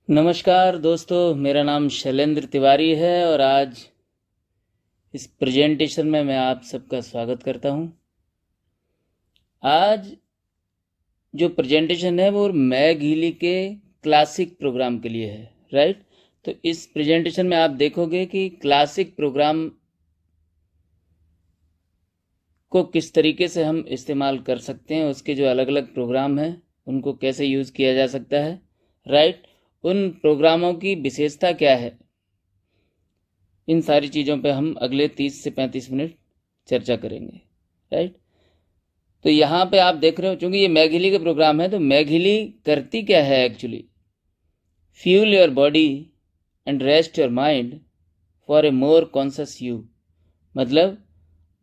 नमस्कार दोस्तों, मेरा नाम शैलेंद्र तिवारी है और आज इस प्रेजेंटेशन में मैं आप सबका स्वागत करता हूं। आज जो प्रेजेंटेशन है वो मैग हीली के क्लासिक प्रोग्राम के लिए है, राइट। तो इस प्रेजेंटेशन में आप देखोगे कि क्लासिक प्रोग्राम को किस तरीके से हम इस्तेमाल कर सकते हैं, उसके जो अलग अलग प्रोग्राम हैं उनको कैसे यूज़ किया जा सकता है, राइट। उन प्रोग्रामों की विशेषता क्या है, इन सारी चीज़ों पे हम अगले 30 से 35 मिनट चर्चा करेंगे, राइट। तो यहाँ पे आप देख रहे हो, चूंकि ये मैग हीली का प्रोग्राम है, तो मैग हीली करती क्या है actually, fuel your body and rest your mind for a more conscious you. मतलब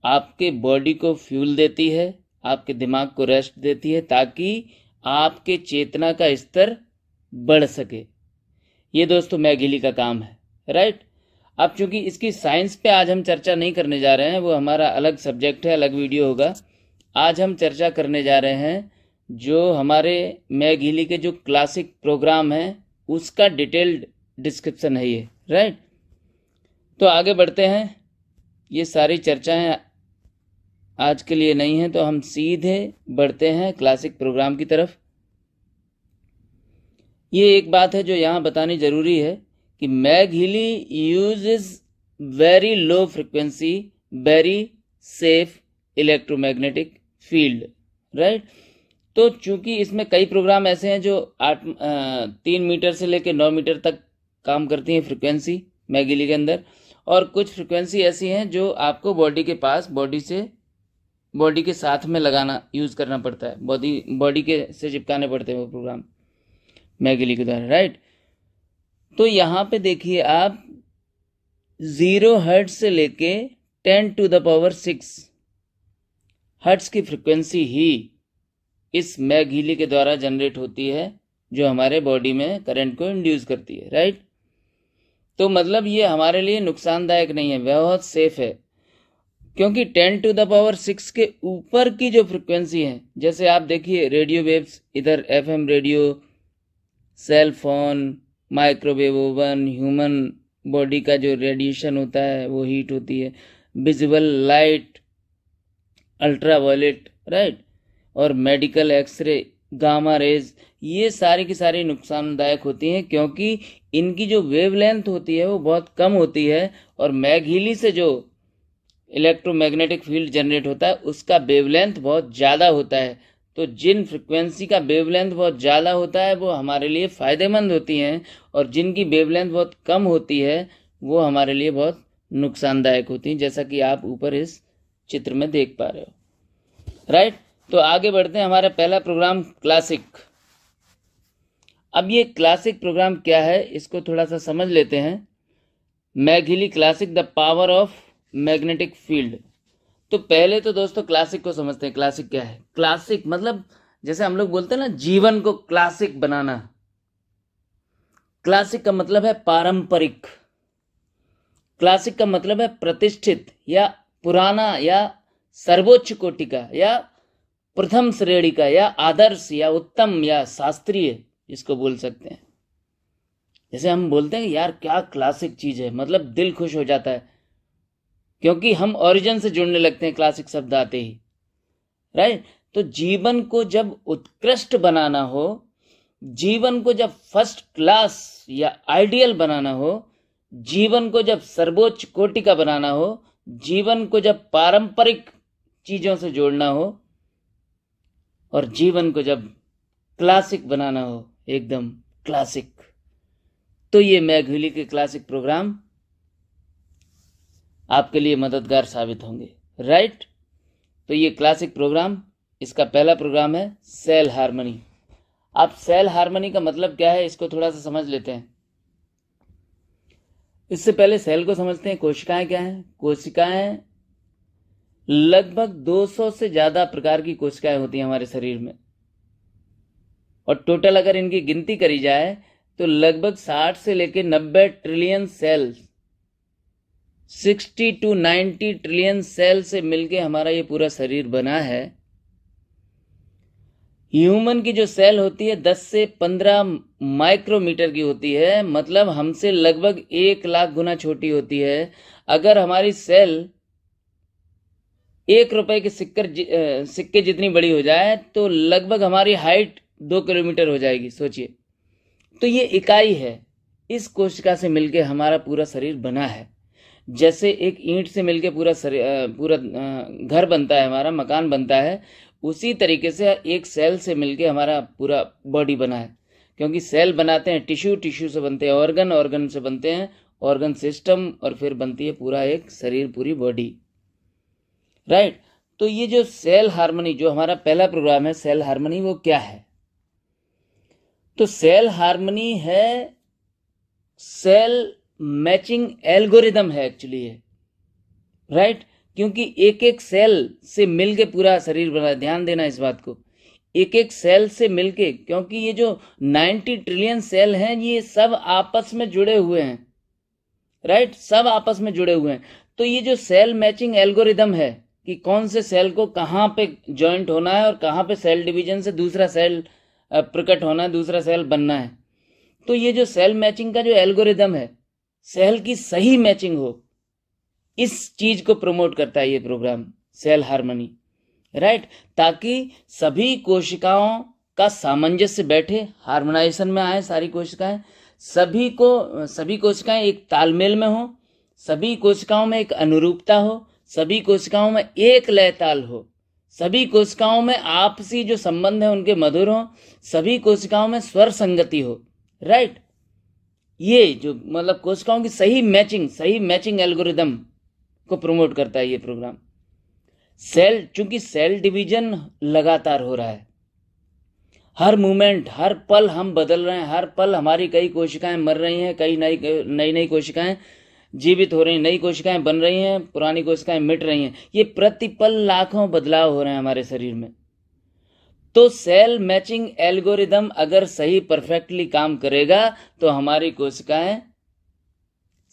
आपके बॉडी को फ्यूल देती है, आपके दिमाग को रेस्ट देती है, ताकि आपके चेतना का स्तर बढ़ सके। ये दोस्तों मैग हीली का काम है, राइट। अब चूंकि इसकी साइंस पे आज हम चर्चा नहीं करने जा रहे हैं, वो हमारा अलग सब्जेक्ट है, अलग वीडियो होगा। आज हम चर्चा करने जा रहे हैं जो हमारे मैग हीली के जो क्लासिक प्रोग्राम है उसका डिटेल्ड डिस्क्रिप्शन है ये, राइट। तो आगे बढ़ते हैं। ये सारी चर्चाएं आज के लिए नहीं है, तो हम सीधे बढ़ते हैं क्लासिक प्रोग्राम की तरफ। ये एक बात है जो यहाँ बतानी जरूरी है कि Mag Healy uses very low frequency very safe electromagnetic field, right. तो चूंकि इसमें कई प्रोग्राम ऐसे हैं जो 3 मीटर से लेकर 9 मीटर तक काम करती हैं फ्रिक्वेंसी मैग हीली के अंदर, और कुछ फ्रिक्वेंसी ऐसी हैं जो आपको बॉडी के पास, बॉडी के साथ में लगाना, यूज करना पड़ता है, बॉडी के से चिपकाने पड़ते हैं वो प्रोग्राम मैग हीली के द्वारा, राइट। तो यहाँ पे देखिए आप 0 हर्ट्ज से लेके 10⁻⁶ हर्ट्ज की फ्रिक्वेंसी ही इस मैग हीली के द्वारा जनरेट होती है, जो हमारे बॉडी में करंट को इंड्यूस करती है, राइट। तो मतलब ये हमारे लिए नुकसानदायक नहीं है, बहुत सेफ है, क्योंकि 10⁻⁶ के ऊपर की जो फ्रिक्वेंसी है, जैसे आप देखिए रेडियो वेव्स, इधर FM radio, cell phone, microwave oven, human body का जो रेडिएशन होता है वो हीट होती है, विजिबल लाइट, अल्ट्रावायलेट, राइट, और मेडिकल एक्सरे, गामा रेज, ये सारी की सारी नुकसानदायक होती हैं, क्योंकि इनकी जो वेवलेंथ होती है वो बहुत कम होती है, और मैग हीली से जो इलेक्ट्रोमैग्नेटिक फील्ड जनरेट होता है उसका वेवलेंथ बहुत ज़्यादा होता है। तो जिन फ्रिक्वेंसी का वेवलेंथ बहुत ज़्यादा होता है वो हमारे लिए फ़ायदेमंद होती हैं, और जिनकी वेवलेंथ बहुत कम होती है वो हमारे लिए बहुत नुकसानदायक होती हैं, जैसा कि आप ऊपर इस चित्र में देख पा रहे हो, राइट। तो आगे बढ़ते हैं। हमारा पहला प्रोग्राम क्लासिक। अब ये क्लासिक प्रोग्राम क्या है इसको थोड़ा सा समझ लेते हैं। Mag Healy classic, the power of magnetic field. तो पहले तो दोस्तों क्लासिक को समझते हैं। क्लासिक क्या है? क्लासिक मतलब जैसे हम लोग बोलते हैं ना, जीवन को क्लासिक बनाना। क्लासिक का मतलब है पारंपरिक, क्लासिक का मतलब है प्रतिष्ठित या पुराना या सर्वोच्च कोटि का या प्रथम श्रेणी का या आदर्श या उत्तम या शास्त्रीय, इसको बोल सकते हैं। जैसे हम बोलते हैं यार क्या क्लासिक चीज है, मतलब दिल खुश हो जाता है, क्योंकि हम ओरिजिन से जुड़ने लगते हैं क्लासिक शब्द आते ही, राइट। तो जीवन को जब उत्कृष्ट बनाना हो, जीवन को जब फर्स्ट क्लास या आइडियल बनाना हो, जीवन को जब सर्वोच्च कोटि का बनाना हो, जीवन को जब पारंपरिक चीजों से जोड़ना हो, और जीवन को जब क्लासिक बनाना हो, एकदम क्लासिक, तो ये मैग हीली के क्लासिक प्रोग्राम आपके लिए मददगार साबित होंगे, राइट। तो ये क्लासिक प्रोग्राम, इसका पहला प्रोग्राम है सेल हार्मनी। अब सेल हार्मनी का मतलब क्या है इसको थोड़ा सा समझ लेते हैं। इससे पहले सेल को समझते हैं। कोशिकाएं क्या हैं? कोशिकाएं लगभग 200 से ज्यादा प्रकार की कोशिकाएं होती हैं हमारे शरीर में, और टोटल अगर इनकी गिनती करी जाए तो लगभग 60 से लेकर 90 trillion cells, 60 to 90 trillion cell से मिलके हमारा ये पूरा शरीर बना है। ह्यूमन की जो सेल होती है 10 से 15 माइक्रोमीटर की होती है, मतलब हमसे लगभग 1 लाख गुना छोटी होती है। अगर हमारी सेल 1 रुपए के सिक्के जितनी बड़ी हो जाए तो लगभग हमारी हाइट 2 किलोमीटर हो जाएगी, सोचिए। तो ये इकाई है, इस कोशिका से मिलके हमारा पूरा शरीर बना है। जैसे एक ईंट से मिलके पूरा घर बनता है, हमारा मकान बनता है, उसी तरीके से एक सेल से मिलके हमारा पूरा बॉडी बना है। क्योंकि सेल बनाते हैं टिश्यू, टिश्यू से बनते हैं ऑर्गन, ऑर्गन से बनते हैं ऑर्गन सिस्टम, और फिर बनती है पूरा एक शरीर, पूरी बॉडी, राइट। तो ये जो सेल हार्मनी, जो हमारा पहला प्रोग्राम है सेल हार्मनी, वो क्या है? तो सेल हार्मनी है सेल मैचिंग एल्गोरिदम है एक्चुअली है, राइट। क्योंकि एक एक सेल से मिलके पूरा शरीर बना, ध्यान देना इस बात को, एक एक सेल से मिलके, क्योंकि ये जो 90 ट्रिलियन सेल हैं ये सब आपस में जुड़े हुए हैं, राइट, सब आपस में जुड़े हुए हैं। तो ये जो सेल मैचिंग एल्गोरिदम है कि कौन से सेल को कहाँ पे ज्वाइंट होना है और कहाँ पे सेल डिवीजन से दूसरा सेल प्रकट होना है, दूसरा सेल बनना है। तो ये जो सेल मैचिंग का जो एल्गोरिदम है, सेल की सही मैचिंग हो, इस चीज को प्रमोट करता है ये प्रोग्राम सेल हार्मनी, राइट। ताकि सभी कोशिकाओं का सामंजस्य बैठे, हार्मोनाइजेशन में आए सारी कोशिकाएं, सभी कोशिकाएं एक तालमेल में हो, सभी कोशिकाओं में एक अनुरूपता हो, सभी कोशिकाओं में एक लय ताल हो, सभी कोशिकाओं में आपसी जो संबंध है उनके मधुर हो, सभी कोशिकाओं में स्वर संगति हो, राइट। ये जो मतलब कोशिकाओं की सही मैचिंग एल्गोरिदम को प्रमोट करता है ये प्रोग्राम। चूंकि सेल डिवीजन लगातार हो रहा है, हर मोमेंट, हर पल हम बदल रहे हैं, हर पल हमारी कई कोशिकाएं मर रही हैं, कई नई कोशिकाएं जीवित हो रही हैं, नई कोशिकाएं बन रही हैं, पुरानी कोशिकाएं मिट रही हैं। ये प्रतिपल लाखों बदलाव हो रहे हैं हमारे शरीर में। तो सेल मैचिंग एल्गोरिदम अगर सही परफेक्टली काम करेगा तो हमारी कोशिकाएं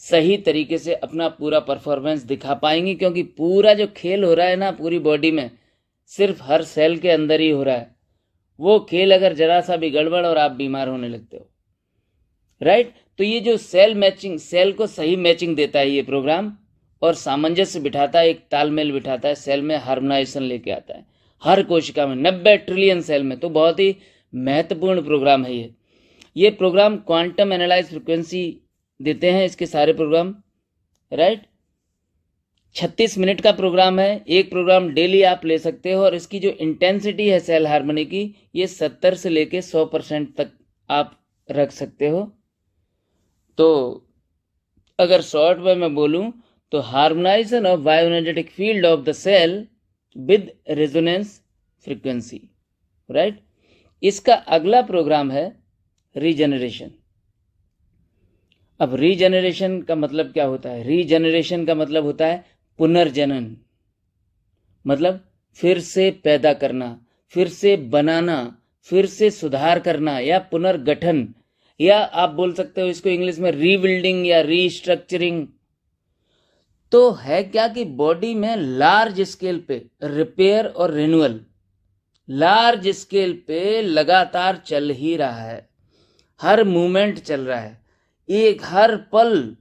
सही तरीके से अपना पूरा परफॉर्मेंस दिखा पाएंगी। क्योंकि पूरा जो खेल हो रहा है ना पूरी बॉडी में, सिर्फ हर सेल के अंदर ही हो रहा है। वो खेल अगर जरा सा भी गड़बड़ और आप बीमार होने लगते हो, राइट। तो ये जो सेल मैचिंग, सेल को सही मैचिंग देता है ये प्रोग्राम, और सामंजस्य बिठाता है, एक तालमेल बिठाता है, सेल में हार्मोनाइजेशन लेके आता है हर कोशिका में, 90 ट्रिलियन सेल में। तो बहुत ही महत्वपूर्ण प्रोग्राम है ये प्रोग्राम क्वांटम एनालाइज फ्रिक्वेंसी देते हैं इसके सारे प्रोग्राम, राइट। 36 मिनट का प्रोग्राम है, एक प्रोग्राम डेली आप ले सकते हो। और इसकी जो इंटेंसिटी है सेल हार्मनी की, ये 70 से लेके 100% तक आप रख सकते हो। तो अगर शॉर्ट में बोलूं तो harmonisation of bioenergetic field of the cell with resonance frequency, right. इसका अगला प्रोग्राम है रीजनरेशन। अब रीजनरेशन का मतलब क्या होता है? रीजनरेशन का मतलब होता है पुनर्जनन, मतलब फिर से पैदा करना, फिर से बनाना, फिर से सुधार करना, या पुनर्गठन, या आप बोल सकते हो इसको इंग्लिश में रीबिल्डिंग या रीस्ट्रक्चरिंग। तो है क्या कि बॉडी में लार्ज स्केल पे रिपेयर और रिन्यूअल लार्ज स्केल पे लगातार चल ही रहा है, हर मूवमेंट चल रहा है, एक हर पल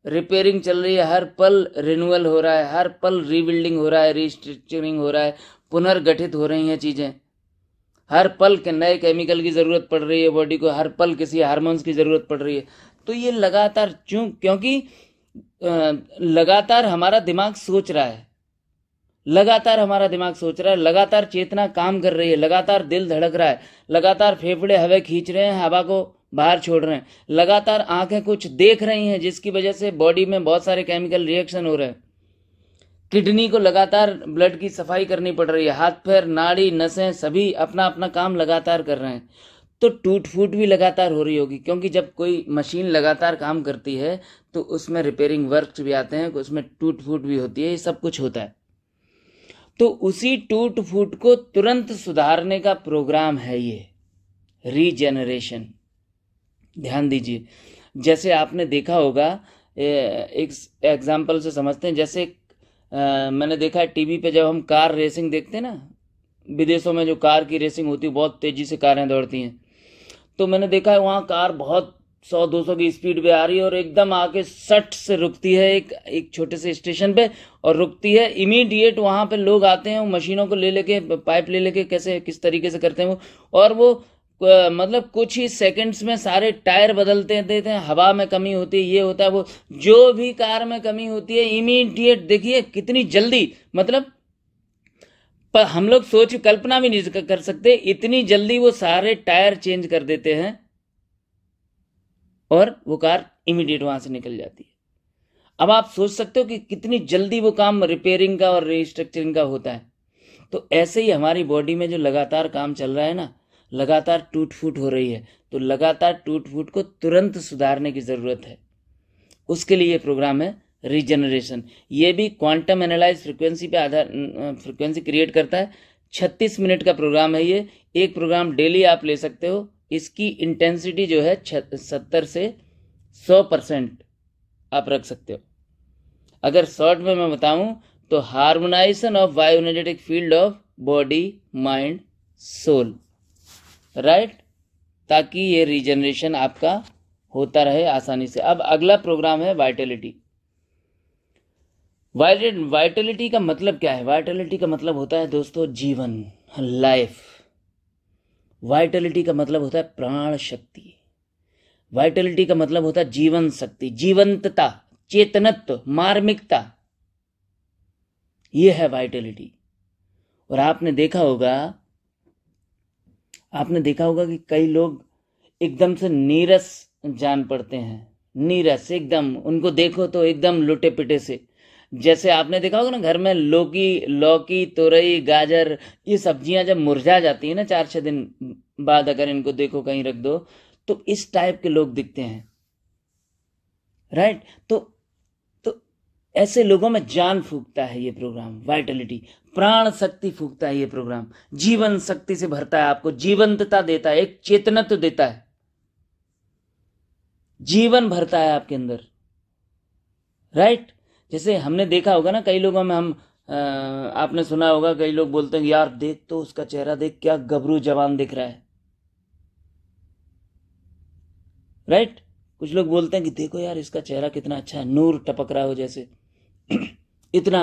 रिपेयरिंग चल रही है, हर पल रिन्यूअल हो रहा है, हर पल रीबिल्डिंग हो रहा है, रीस्ट्रक्चरिंग हो रहा है, पुनर्गठित हो रही हैं चीजें, हर पल के नए केमिकल की जरूरत पड़ रही है बॉडी को, हर पल किसी हार्मोन्स की जरूरत पड़ रही है। तो ये लगातार क्योंकि लगातार हमारा दिमाग सोच रहा है, लगातार चेतना काम कर रही है, लगातार दिल धड़क रहा है, लगातार फेफड़े हवा खींच रहे हैं, हवा को बाहर छोड़ रहे हैं, लगातार आंखें कुछ देख रही हैं जिसकी वजह से बॉडी में बहुत सारे केमिकल रिएक्शन हो रहे हैं, किडनी को लगातार ब्लड की सफाई करनी पड़ रही है, हाथ पैर नाड़ी नसें सभी अपना अपना काम लगातार कर रहे हैं। तो टूट फूट भी लगातार हो रही होगी, क्योंकि जब कोई मशीन लगातार काम करती है तो उसमें रिपेयरिंग वर्क्स भी आते हैं, उसमें टूट फूट भी होती है, ये सब कुछ होता है। तो उसी टूट फूट को तुरंत सुधारने का प्रोग्राम है ये रीजेनरेशन। ध्यान दीजिए, जैसे आपने देखा होगा, एक एग्जाम्पल से समझते हैं। जैसे मैंने देखा है टीवी पे जब हम कार रेसिंग देखते हैं ना, विदेशों में जो कार की रेसिंग होती है, बहुत तेज़ी से कारें दौड़ती हैं, तो मैंने देखा है वहाँ कार बहुत 100-200 की स्पीड पे आ रही है और एकदम आके सट से रुकती है एक छोटे से स्टेशन पे, और रुकती है इमीडिएट। वहाँ पे लोग आते हैं, वो मशीनों को ले लेके, पाइप ले लेके, कैसे किस तरीके से करते हैं वो, और वो मतलब कुछ ही सेकंड्स में सारे टायर बदलते देते हैं, हवा में कमी होती है, ये होता है, वो जो भी कार में कमी होती है इमीडिएट, देखिए कितनी जल्दी, मतलब पर हम लोग सोच कल्पना भी नहीं कर सकते, इतनी जल्दी वो सारे टायर चेंज कर देते हैं और वो कार इमीडिएट वहां से निकल जाती है। अब आप सोच सकते हो कि कितनी जल्दी वो काम रिपेयरिंग का और रिस्ट्रक्चरिंग का होता है। तो ऐसे ही हमारी बॉडी में जो लगातार काम चल रहा है ना, लगातार टूट फूट हो रही है, तो लगातार टूट फूट को तुरंत सुधारने की ज़रूरत है। उसके लिए ये प्रोग्राम है रीजनरेशन। ये भी क्वांटम एनालाइज फ्रिक्वेंसी पे आधार फ्रिक्वेंसी क्रिएट करता है। 36 मिनट का प्रोग्राम है ये। एक प्रोग्राम डेली आप ले सकते हो। इसकी इंटेंसिटी जो है 70 से 100% आप रख सकते हो। अगर शॉर्ट में मैं बताऊं तो harmonisation of bioenergetic field of body mind soul, right, ताकि ये रीजनरेशन आपका होता रहे आसानी से। अब अगला प्रोग्राम है वाइटलिटी। वाइटलिटी का मतलब क्या है? वाइटलिटी का मतलब होता है दोस्तों जीवन, लाइफ। वाइटलिटी का मतलब होता है प्राण शक्ति। वाइटलिटी का मतलब होता है जीवन शक्ति, जीवंतता, चेतनत्व, मार्मिकता। यह है वाइटलिटी। और आपने देखा होगा कि कई लोग एकदम से नीरस जान पड़ते हैं, नीरस एकदम, उनको देखो तो एकदम लुटे पिटे से। जैसे आपने देखा होगा ना, घर में लौकी, तोरई, गाजर, ये सब्जियां जब मुरझा जाती है ना 4-6 दिन बाद, अगर इनको देखो कहीं रख दो, तो इस टाइप के लोग दिखते हैं, राइट। तो ऐसे लोगों में जान फूंकता है ये प्रोग्राम वाइटलिटी, प्राण शक्ति फूंकता है ये प्रोग्राम, जीवन शक्ति से भरता है, आपको जीवंतता देता है, एक चेतनत्व देता है, जीवन भरता है आपके अंदर, राइट। जैसे हमने देखा होगा ना, कई लोगों में आपने सुना होगा, कई लोग बोलते हैं यार देख तो उसका चेहरा देख, क्या गबरू जवान दिख रहा है, राइट। कुछ लोग बोलते हैं कि देखो यार इसका चेहरा कितना अच्छा है, नूर टपक रहा हो जैसे इतना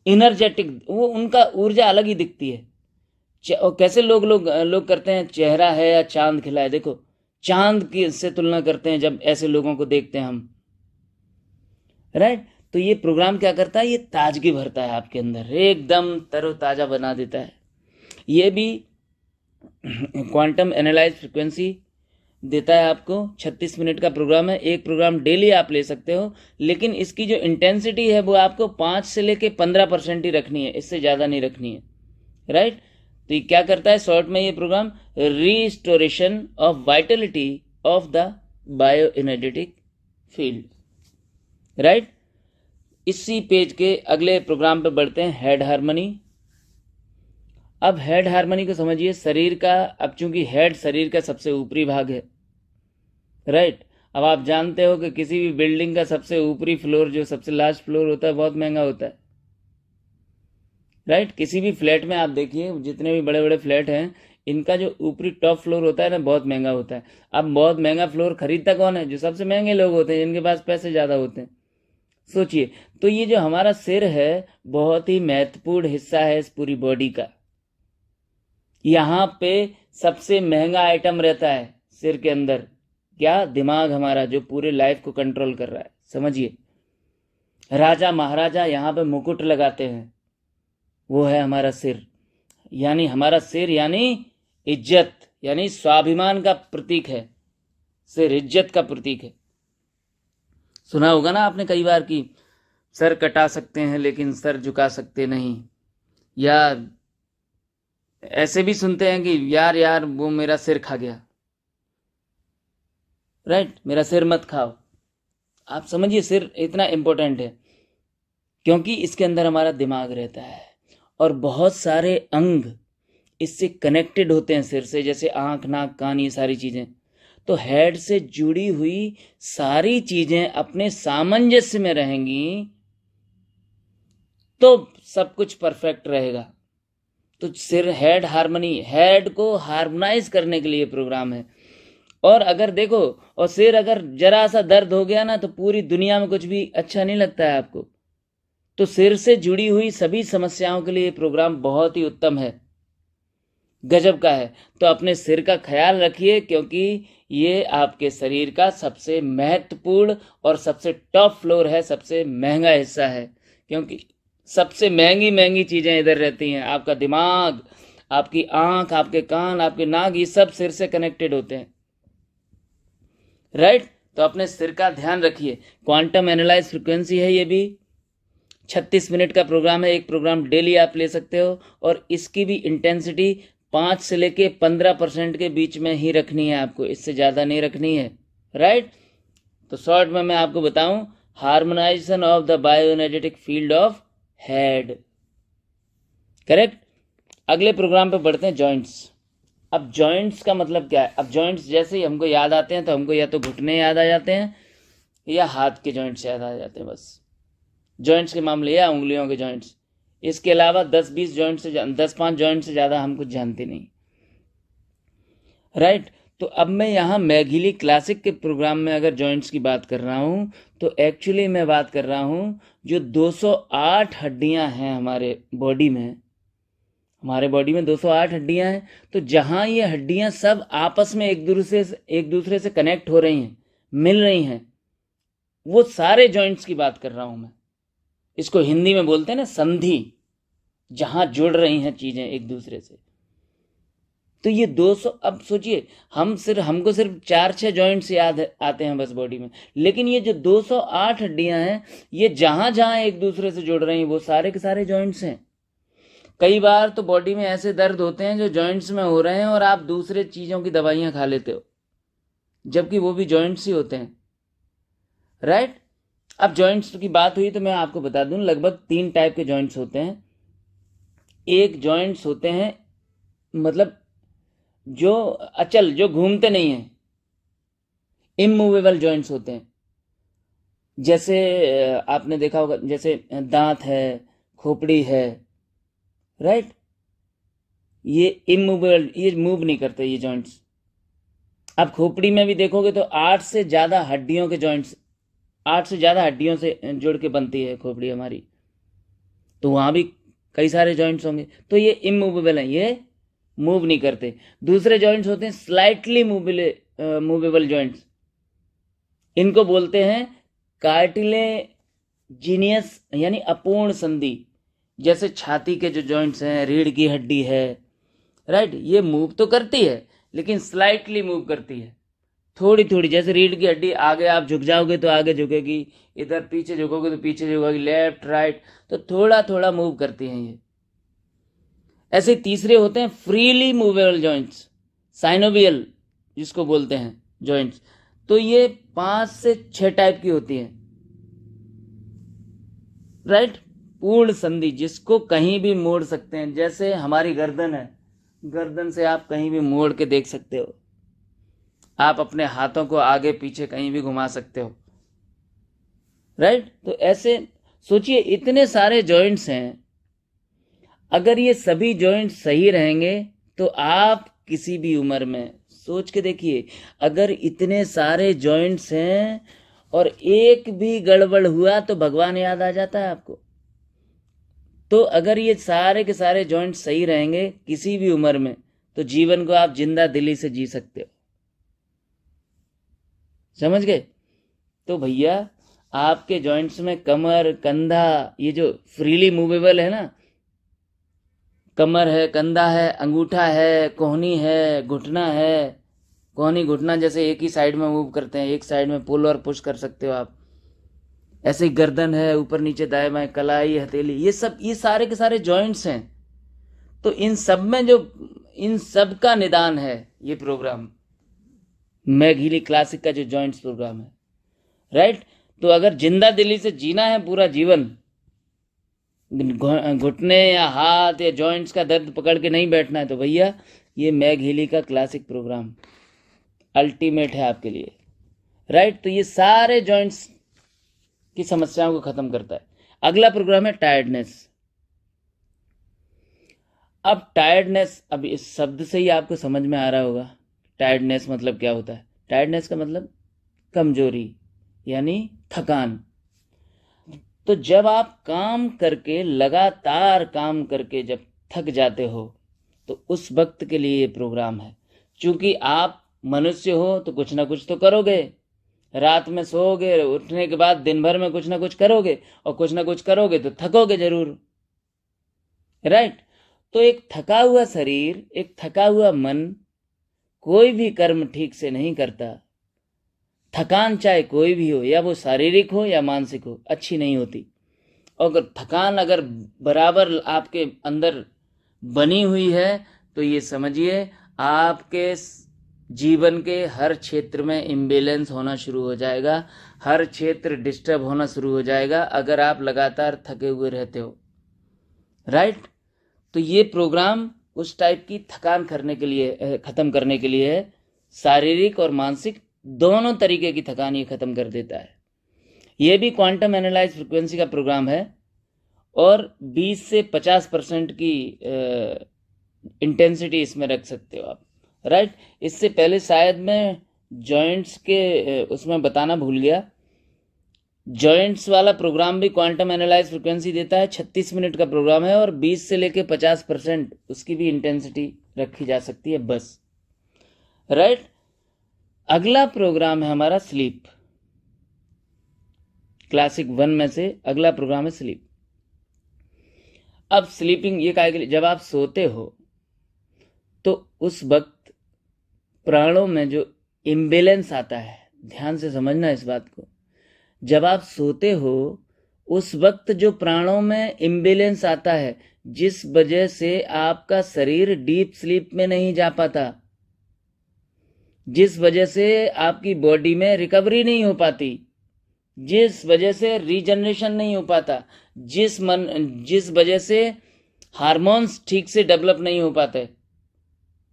इनर्जेटिक, वो उनका ऊर्जा अलग ही दिखती है। और कैसे लोग करते हैं, चेहरा है या चांद खिला है, देखो चांद की से तुलना करते हैं जब ऐसे लोगों को देखते हैं हम, राइट। तो ये प्रोग्राम क्या करता है, ये ताजगी भरता है आपके अंदर, एकदम तरोताजा बना देता है। ये भी क्वांटम एनालाइज फ्रिक्वेंसी देता है आपको। 36 मिनट का प्रोग्राम है। एक प्रोग्राम डेली आप ले सकते हो, लेकिन इसकी जो इंटेंसिटी है वो आपको 5 से लेके 15% ही रखनी है, इससे ज़्यादा नहीं रखनी है, राइट। तो ये क्या करता है शॉर्ट में, ये program restoration of vitality of the bio energetic field, right. इसी पेज के अगले प्रोग्राम पे बढ़ते हैं, हेड हार्मनी। अब हेड हार्मनी को समझिए, शरीर का, अब चूंकि हेड शरीर का सबसे ऊपरी भाग है, राइट। अब आप जानते हो कि किसी भी बिल्डिंग का सबसे ऊपरी फ्लोर, जो सबसे लास्ट फ्लोर होता है, बहुत महंगा होता है, राइट। किसी भी फ्लैट में आप देखिए, जितने भी बड़े बड़े फ्लैट हैं, इनका जो ऊपरी टॉप फ्लोर होता है ना, बहुत महंगा होता है। अब बहुत महंगा फ्लोर खरीदता कौन है? जो सबसे महंगे लोग होते हैं, जिनके पास पैसे ज़्यादा होते हैं। सोचिए, तो ये जो हमारा सिर है, बहुत ही महत्वपूर्ण हिस्सा है इस पूरी बॉडी का। यहाँ पे सबसे महंगा आइटम रहता है सिर के अंदर, क्या? दिमाग हमारा, जो पूरे लाइफ को कंट्रोल कर रहा है, समझिए। राजा महाराजा यहाँ पे मुकुट लगाते हैं, वो है हमारा सिर। यानी हमारा सिर यानी इज्जत, यानी स्वाभिमान का प्रतीक है सिर, इज्जत का प्रतीक है। सुना होगा ना आपने कई बार कि सर कटा सकते हैं लेकिन सर झुका सकते नहीं, या ऐसे भी सुनते हैं कि यार वो मेरा सिर खा गया, राइट, मेरा सिर मत खाओ। आप समझिए सिर इतना इंपॉर्टेंट है, क्योंकि इसके अंदर हमारा दिमाग रहता है और बहुत सारे अंग इससे कनेक्टेड होते हैं सिर से, जैसे आंख, नाक, कान, ये सारी चीजें। तो हेड से जुड़ी हुई सारी चीजें अपने सामंजस्य में रहेंगी तो सब कुछ परफेक्ट रहेगा। तो सिर हेड हार्मनी, हेड को हार्मोनाइज करने के लिए प्रोग्राम है। और अगर देखो, और सिर अगर जरा सा दर्द हो गया ना तो पूरी दुनिया में कुछ भी अच्छा नहीं लगता है आपको। तो सिर से जुड़ी हुई सभी समस्याओं के लिए प्रोग्राम बहुत ही उत्तम है, गजब का है। तो अपने सिर का ख्याल रखिए, क्योंकि ये आपके शरीर का सबसे महत्वपूर्ण और सबसे टॉप फ्लोर है, सबसे महंगा हिस्सा है, क्योंकि सबसे महंगी महंगी चीजें इधर रहती हैं। आपका दिमाग, आपकी आंख, आपके कान, आपके नाक, ये सब सिर से कनेक्टेड होते हैं, राइट। तो अपने सिर का ध्यान रखिए। क्वांटम एनालाइज फ्रिक्वेंसी है, ये भी 36 मिनट का प्रोग्राम है। एक प्रोग्राम डेली आप ले सकते हो, और इसकी भी इंटेंसिटी 5 से लेके 15% के बीच में ही रखनी है आपको, इससे ज़्यादा नहीं रखनी है, राइट। तो शॉर्ट में मैं आपको बताऊं, harmonisation of the bioenergetic field of head, correct. अगले प्रोग्राम पे बढ़ते हैं, जॉइंट्स। अब जॉइंट्स का मतलब क्या है? अब जॉइंट्स जैसे ही हमको याद आते हैं तो हमको या तो घुटने याद आ जाते हैं या हाथ के जॉइंट्स याद आ जाते हैं, बस जॉइंट्स के मामले, या उंगलियों के जॉइंट्स। इसके अलावा 10-20 जॉइंट से 10-5 जॉइंट से ज़्यादा हम कुछ जानते नहीं, राइट। तो अब मैं यहाँ मैघिली क्लासिक के प्रोग्राम में अगर जॉइंट्स की बात कर रहा हूँ तो एक्चुअली मैं बात कर रहा हूँ जो 208 हड्डियाँ हैं हमारे बॉडी में। हमारे बॉडी में 208 हड्डियाँ हैं। तो जहाँ ये हड्डियाँ सब आपस में एक दूसरे से कनेक्ट हो रही हैं, मिल रही हैं, वो सारे जॉइंट्स की बात कर रहा हूँ मैं। इसको हिंदी में बोलते हैं ना संधि, जहां जुड़ रही हैं चीजें एक दूसरे से। तो ये 200, अब सोचिए, हमको सिर्फ 4-6 जॉइंट्स याद आते हैं बस बॉडी में, लेकिन ये जो 208 हड्डियां हैं, ये जहां जहां एक दूसरे से जुड़ रही हैं वो सारे के सारे जॉइंट्स हैं। कई बार तो बॉडी में ऐसे दर्द होते हैं जो जॉइंट्स में हो रहे हैं और आप दूसरे चीजों की दवाइयां खा लेते हो, जबकि वो भी जॉइंट्स ही होते हैं, राइट। अब जॉइंट्स की बात हुई तो मैं आपको बता दूं, लगभग 3 टाइप के जॉइंट्स होते हैं। एक जॉइंट्स होते हैं मतलब जो अचल, जो घूमते नहीं हैं, इमूवेबल जॉइंट्स होते हैं। जैसे आपने देखा होगा, जैसे दांत है, खोपड़ी है, राइट। ये इमूवेबल, ये मूव नहीं करते ये जॉइंट्स। अब खोपड़ी में भी देखोगे तो 8 से ज़्यादा हड्डियों के जॉइंट्स, 8 से ज़्यादा हड्डियों से जुड़ के बनती है खोपड़ी हमारी, तो वहाँ भी कई सारे जॉइंट्स होंगे। तो ये इमूवेबल हैं, ये मूव नहीं करते। दूसरे जॉइंट्स होते हैं स्लाइटली मूवेबल जॉइंट्स, इनको बोलते हैं कार्टिलेजिनियस, यानी अपूर्ण संधि। जैसे छाती के जो जॉइंट्स हैं, रीढ़ की हड्डी है, राइट, ये मूव तो करती है लेकिन स्लाइटली मूव करती है, थोड़ी थोड़ी। जैसे रीढ़ की हड्डी, आगे आप झुक जाओगे तो आगे झुकेगी, इधर पीछे झुकोगे तो पीछे झुकेगी, लेफ्ट राइट, तो थोड़ा थोड़ा मूव करती हैं ये। ऐसे तीसरे होते हैं फ्रीली मूवेबल जॉइंट्स, साइनोवियल जिसको बोलते हैं जॉइंट्स। तो ये 5 से 6 टाइप की होती हैं, राइट। पूर्ण संधि, जिसको कहीं भी मोड़ सकते हैं। जैसे हमारी गर्दन है, गर्दन से आप कहीं भी मोड़ के देख सकते हो, आप अपने हाथों को आगे पीछे कहीं भी घुमा सकते हो, राइट। तो ऐसे सोचिए, इतने सारे जॉइंट्स हैं। अगर ये सभी जॉइंट सही रहेंगे तो आप किसी भी उम्र में, सोच के देखिए, अगर इतने सारे जॉइंट्स हैं और एक भी गड़बड़ हुआ तो भगवान याद आ जाता है आपको। तो अगर ये सारे के सारे जॉइंट सही रहेंगे किसी भी उम्र में, तो जीवन को आप जिंदा दिली से जी सकते हो, समझ गए। तो भैया, आपके जॉइंट्स में कमर, कंधा, ये जो फ्रीली मूवेबल है ना, कमर है, कंधा है, अंगूठा है, कोहनी है, घुटना है। कोहनी घुटना जैसे एक ही साइड में मूव करते हैं, एक साइड में पुल और पुश कर सकते हो आप। ऐसे ही गर्दन है, ऊपर नीचे दाएं बाएं, कलाई, हथेली, ये सब, ये सारे के सारे जॉइंट्स हैं। तो इन सब में जो, इन सब का निदान है ये प्रोग्राम, मैघिली क्लासिक का जो जॉइंट्स प्रोग्राम है, राइट। तो अगर जिंदा दिली से जीना है पूरा जीवन, घुटने या हाथ या जॉइंट्स का दर्द पकड़ के नहीं बैठना है, तो भैया ये मैघिली का क्लासिक प्रोग्राम अल्टीमेट है आपके लिए, राइट। तो ये सारे जॉइंट्स की समस्याओं को खत्म करता है। अगला प्रोग्राम है टायर्डनेस। अब टायर्डनेस, अब इस शब्द से ही आपको समझ में आ रहा होगा टायर्डनेस मतलब क्या होता है। टायर्डनेस का मतलब कमजोरी यानी थकान। तो जब आप काम करके, लगातार काम करके जब थक जाते हो, तो उस वक्त के लिए ये प्रोग्राम है। क्योंकि आप मनुष्य हो तो कुछ ना कुछ तो करोगे, रात में सोओगे, उठने के बाद दिन भर में कुछ ना कुछ करोगे, और कुछ ना कुछ करोगे तो थकोगे जरूर, राइट। तो एक थका हुआ शरीर, एक थका हुआ मन कोई भी कर्म ठीक से नहीं करता। थकान चाहे कोई भी हो, या वो शारीरिक हो या मानसिक हो, अच्छी नहीं होती। और अगर थकान अगर बराबर आपके अंदर बनी हुई है, तो ये समझिए आपके जीवन के हर क्षेत्र में इम्बैलेंस होना शुरू हो जाएगा, हर क्षेत्र डिस्टर्ब होना शुरू हो जाएगा अगर आप लगातार थके हुए रहते हो, राइट। तो ये प्रोग्राम उस टाइप की थकान करने के लिए, खत्म करने के लिए है। शारीरिक और मानसिक दोनों तरीके की थकान ये खत्म कर देता है। ये भी क्वांटम एनालाइज फ्रिक्वेंसी का प्रोग्राम है, और 20 से 50% की इंटेंसिटी इसमें रख सकते हो आप, राइट। इससे पहले शायद मैं जॉइंट्स के उसमें बताना भूल गया। जॉइंट्स वाला प्रोग्राम भी क्वांटम एनालाइज फ्रिक्वेंसी देता है, 36 मिनट का प्रोग्राम है, और 20 से लेके 50% उसकी भी इंटेंसिटी रखी जा सकती है, बस, राइट। अगला प्रोग्राम है हमारा स्लीप। क्लासिक 1 में से अगला प्रोग्राम है स्लीप। अब स्लीपिंग ये काहे के लिए, जब आप सोते हो तो उस वक्त प्राणों में जो इम्बैलेंस आता है, ध्यान से समझना इस बात को, जब आप सोते हो उस वक्त जो प्राणों में इम्बैलेंस आता है, जिस वजह से आपका शरीर डीप स्लीप में नहीं जा पाता, जिस वजह से आपकी बॉडी में रिकवरी नहीं हो पाती, जिस वजह से रीजनरेशन नहीं हो पाता, जिस वजह से हार्मोन्स ठीक से डेवलप नहीं हो पाते,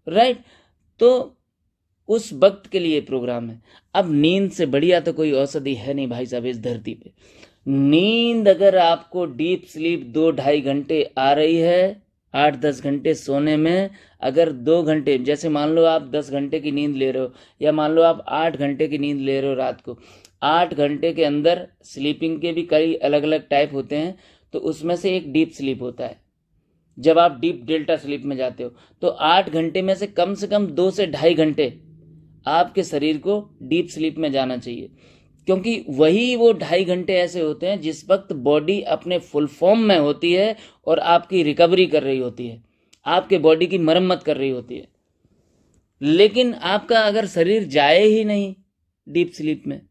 राइट। तो उस वक्त के लिए प्रोग्राम है। अब नींद से बढ़िया तो कोई औषधि है नहीं भाई साहब इस धरती पे। नींद अगर आपको डीप स्लीप 2-2.5 घंटे आ रही है, 8-10 घंटे सोने में, अगर 2 घंटे, जैसे मान लो आप 10 घंटे की नींद ले रहे हो, या मान लो आप 8 घंटे की नींद ले रहे हो रात को, 8 घंटे के अंदर स्लीपिंग के भी कई अलग अलग टाइप होते हैं, तो उसमें से एक डीप स्लीप होता है। जब आप डीप डेल्टा स्लीप में जाते हो तो 8 घंटे में से कम 2 से 2.5 घंटे आपके शरीर को डीप स्लीप में जाना चाहिए, क्योंकि वही वो 2.5 घंटे ऐसे होते हैं जिस वक्त बॉडी अपने फुल फॉर्म में होती है और आपकी रिकवरी कर रही होती है, आपके बॉडी की मरम्मत कर रही होती है। लेकिन आपका अगर शरीर जाए ही नहीं डीप स्लीप में,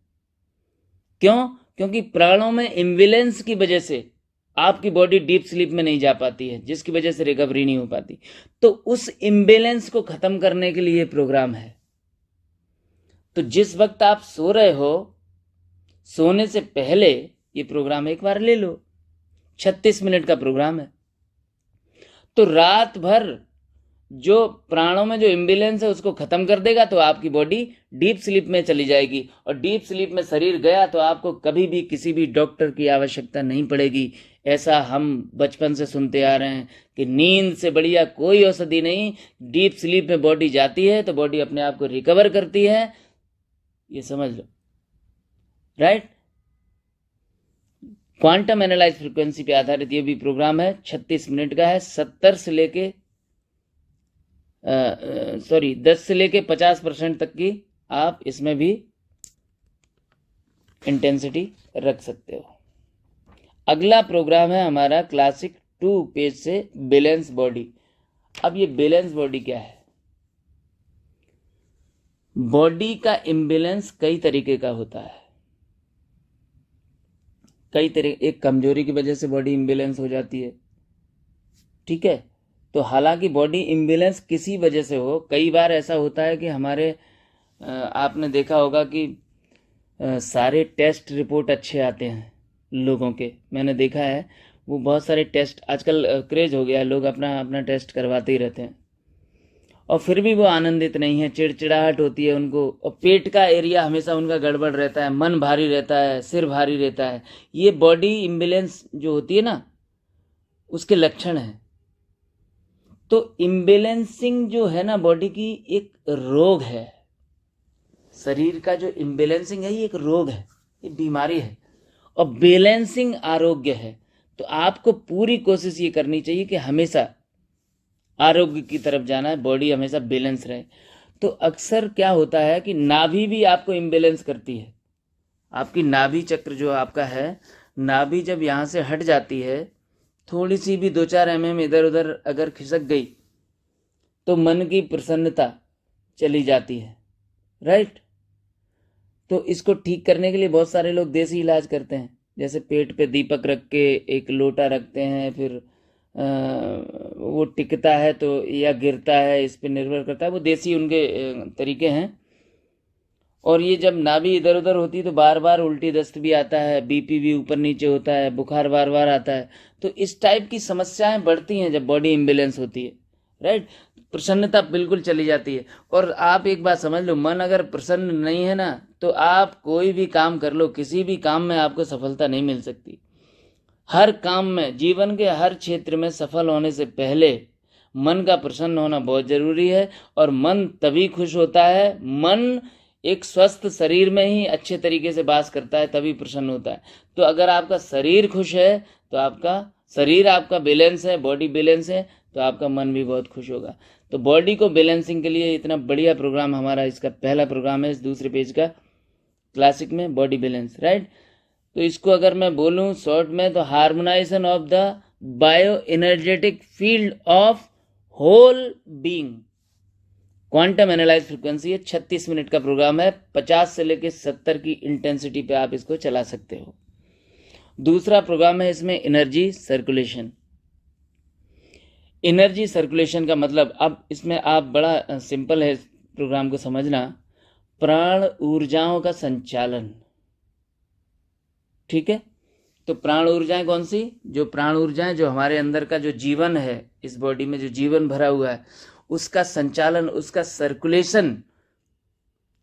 क्यों? क्योंकि प्राणों में इम्बैलेंस की वजह से आपकी बॉडी डीप स्लीप में नहीं जा पाती है, जिसकी वजह से रिकवरी नहीं हो पाती। तो उस इम्बैलेंस को खत्म करने के लिए प्रोग्राम है। तो जिस वक्त आप सो रहे हो, सोने से पहले ये प्रोग्राम एक बार ले लो। 36 मिनट का प्रोग्राम है। तो रात भर जो प्राणों में जो इम्बैलेंस है उसको खत्म कर देगा, तो आपकी बॉडी डीप स्लीप में चली जाएगी, और डीप स्लीप में शरीर गया तो आपको कभी भी किसी भी डॉक्टर की आवश्यकता नहीं पड़ेगी। ऐसा हम बचपन से सुनते आ रहे हैं कि नींद से बढ़िया कोई औषधि नहीं, डीप स्लीप में बॉडी जाती है तो बॉडी अपने आप को रिकवर करती है, ये समझ लो, राइट। क्वांटम एनालाइज फ्रीक्वेंसी पे आधारित ये भी प्रोग्राम है, 36 मिनट का है। 10 से लेके 50% तक की आप इसमें भी इंटेंसिटी रख सकते हो। अगला प्रोग्राम है हमारा क्लासिक 2 पेज से बैलेंस बॉडी। अब ये बैलेंस बॉडी क्या है? बॉडी का इम्बैलेंस कई तरीके का होता है, एक कमजोरी की वजह से बॉडी इम्बैलेंस हो जाती है, ठीक है। तो हालांकि बॉडी इम्बैलेंस किसी वजह से हो, कई बार ऐसा होता है कि हमारे आपने देखा होगा कि सारे टेस्ट रिपोर्ट अच्छे आते हैं लोगों के, मैंने देखा है वो बहुत सारे टेस्ट आजकल क्रेज हो गया है, लोग अपना अपना टेस्ट करवाते ही रहते हैं, और फिर भी वो आनंदित नहीं है, चिड़चिड़ाहट होती है उनको, और पेट का एरिया हमेशा उनका गड़बड़ रहता है, मन भारी रहता है, सिर भारी रहता है। ये बॉडी इम्बैलेंस जो होती है ना, उसके लक्षण हैं। तो इम्बेलेंसिंग जो है ना बॉडी की एक रोग है, शरीर का जो इम्बेलेंसिंग है ये एक रोग है, ये बीमारी है, और बैलेंसिंग आरोग्य है। तो आपको पूरी कोशिश ये करनी चाहिए कि हमेशा आरोग्य की तरफ जाना है, बॉडी हमेशा बैलेंस रहे। तो अक्सर क्या होता है कि नाभि भी आपको इम्बेलेंस करती है। आपकी नाभि चक्र जो आपका है, नाभि जब यहाँ से हट जाती है, थोड़ी सी भी 2-4 mm इधर उधर अगर खिसक गई तो मन की प्रसन्नता चली जाती है, राइट। तो इसको ठीक करने के लिए बहुत सारे लोग देसी इलाज करते हैं, जैसे पेट पे दीपक रख के एक लोटा रखते हैं, फिर वो टिकता है तो या गिरता है, इस पे निर्भर करता है, वो देसी उनके तरीके हैं। और ये जब नाभि इधर उधर होती है तो बार बार उल्टी दस्त भी आता है, बीपी भी ऊपर नीचे होता है, बुखार बार बार आता है। तो इस टाइप की समस्याएं बढ़ती हैं जब बॉडी इम्बेलेंस होती है, राइट। प्रसन्नता बिल्कुल चली जाती है। और आप एक बात समझ लो, मन अगर प्रसन्न नहीं है ना तो आप कोई भी काम कर लो, किसी भी काम में आपको सफलता नहीं मिल सकती। हर काम में, जीवन के हर क्षेत्र में सफल होने से पहले मन का प्रसन्न होना बहुत जरूरी है। और मन तभी खुश होता है, मन एक स्वस्थ शरीर में ही अच्छे तरीके से वास करता है, तभी प्रसन्न होता है। तो अगर आपका शरीर खुश है तो आपका शरीर, आपका बैलेंस है, बॉडी बैलेंस है, तो आपका मन भी बहुत खुश होगा। तो बॉडी को बैलेंसिंग के लिए इतना बढ़िया प्रोग्राम हमारा, इसका पहला प्रोग्राम है इस दूसरे पेज का क्लासिक में, बॉडी बैलेंस, राइट। तो इसको अगर मैं बोलूं शॉर्ट में तो harmonisation of the bio energetic field of whole being, quantum analyze frequency है। 36 मिनट का प्रोग्राम है, 50 से लेकर 70 की इंटेंसिटी पे आप इसको चला सकते हो। दूसरा प्रोग्राम है इसमें एनर्जी सर्कुलेशन। एनर्जी सर्कुलेशन का मतलब, अब इसमें आप बड़ा सिंपल है इस प्रोग्राम को समझना, प्राण ऊर्जाओं का संचालन, ठीक है। तो प्राण ऊर्जाएं कौन सी? जो प्राण ऊर्जाएं जो हमारे अंदर का जो जीवन है, इस बॉडी में जो जीवन भरा हुआ है, उसका संचालन, उसका सर्कुलेशन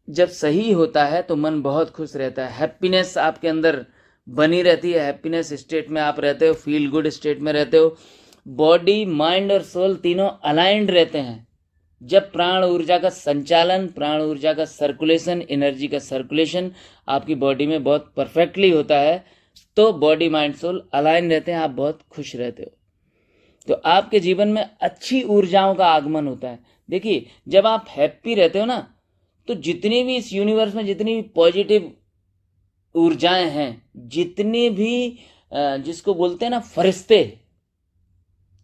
जब सही होता है तो मन बहुत खुश रहता है, हैप्पीनेस आपके अंदर बनी रहती है, हैप्पीनेस स्टेट में आप रहते हो, फील गुड स्टेट में रहते हो। बॉडी, माइंड और सोल तीनों अलाइंड रहते हैं जब प्राण ऊर्जा का संचालन, प्राण ऊर्जा का सर्कुलेशन, एनर्जी का सर्कुलेशन आपकी बॉडी में बहुत परफेक्टली होता है, तो बॉडी, माइंड, सोल अलाइन रहते हैं, आप बहुत खुश रहते हो। तो आपके जीवन में अच्छी ऊर्जाओं का आगमन होता है। देखिए, जब आप हैप्पी रहते हो ना, तो जितनी भी इस यूनिवर्स में जितनी भी पॉजिटिव ऊर्जाएं हैं, जितने भी जिसको बोलते हैं ना फरिश्ते,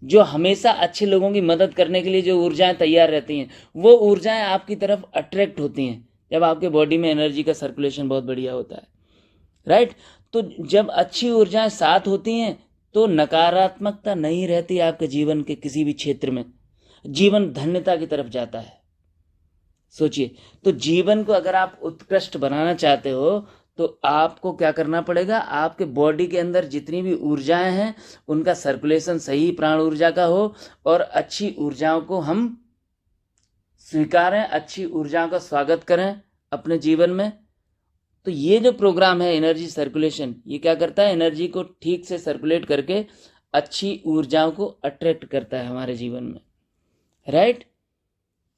जो हमेशा अच्छे लोगों की मदद करने के लिए जो ऊर्जाएं तैयार रहती हैं, वो ऊर्जाएं आपकी तरफ अट्रैक्ट होती हैं जब आपके बॉडी में एनर्जी का सर्कुलेशन बहुत बढ़िया होता है, राइट। तो जब अच्छी ऊर्जाएं साथ होती हैं तो नकारात्मकता नहीं रहती आपके जीवन के किसी भी क्षेत्र में, जीवन धन्यता की तरफ जाता है। सोचिए, तो जीवन को अगर आप उत्कृष्ट बनाना चाहते हो तो आपको क्या करना पड़ेगा, आपके बॉडी के अंदर जितनी भी ऊर्जाएं हैं उनका सर्कुलेशन सही प्राण ऊर्जा का हो, और अच्छी ऊर्जाओं को हम स्वीकारें, अच्छी ऊर्जाओं का स्वागत करें अपने जीवन में। तो ये जो प्रोग्राम है एनर्जी सर्कुलेशन, ये क्या करता है, एनर्जी को ठीक से सर्कुलेट करके अच्छी ऊर्जाओं को अट्रैक्ट करता है हमारे जीवन में, राइट।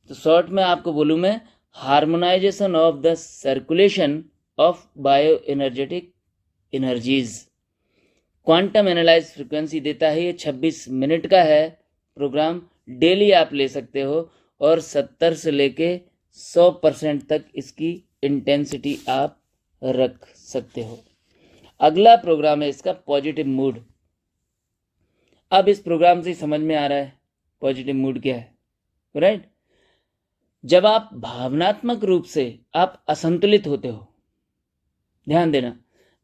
तो शॉर्ट में आपको बोलूं मैं, harmonisation of the circulation of bio energetic energies, quantum analyze frequency देता है। ये 26 मिनट का है प्रोग्राम, डेली आप ले सकते हो, और 70 से लेके 100% तक इसकी इंटेंसिटी आप रख सकते हो। अगला प्रोग्राम है इसका पॉजिटिव मूड। अब इस प्रोग्राम से समझ में आ रहा है पॉजिटिव मूड क्या है, राइट। जब आप भावनात्मक रूप से आप असंतुलित होते हो, ध्यान देना,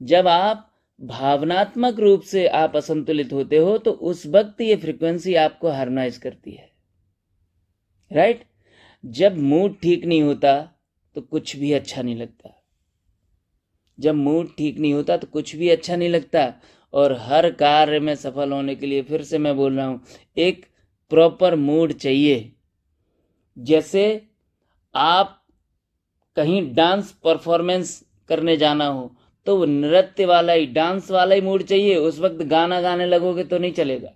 जब आप भावनात्मक रूप से आप असंतुलित होते हो तो उस वक्त ये फ्रीक्वेंसी आपको हार्मोनाइज करती है, राइट। जब मूड ठीक नहीं होता तो कुछ भी अच्छा नहीं लगता, जब मूड ठीक नहीं होता तो कुछ भी अच्छा नहीं लगता। और हर कार्य में सफल होने के लिए, फिर से मैं बोल रहा हूं, एक प्रॉपर मूड चाहिए। जैसे आप कहीं डांस परफॉर्मेंस करने जाना हो तो वो नृत्य वाला ही, डांस वाला ही मूड चाहिए, उस वक्त गाना गाने लगोगे तो नहीं चलेगा।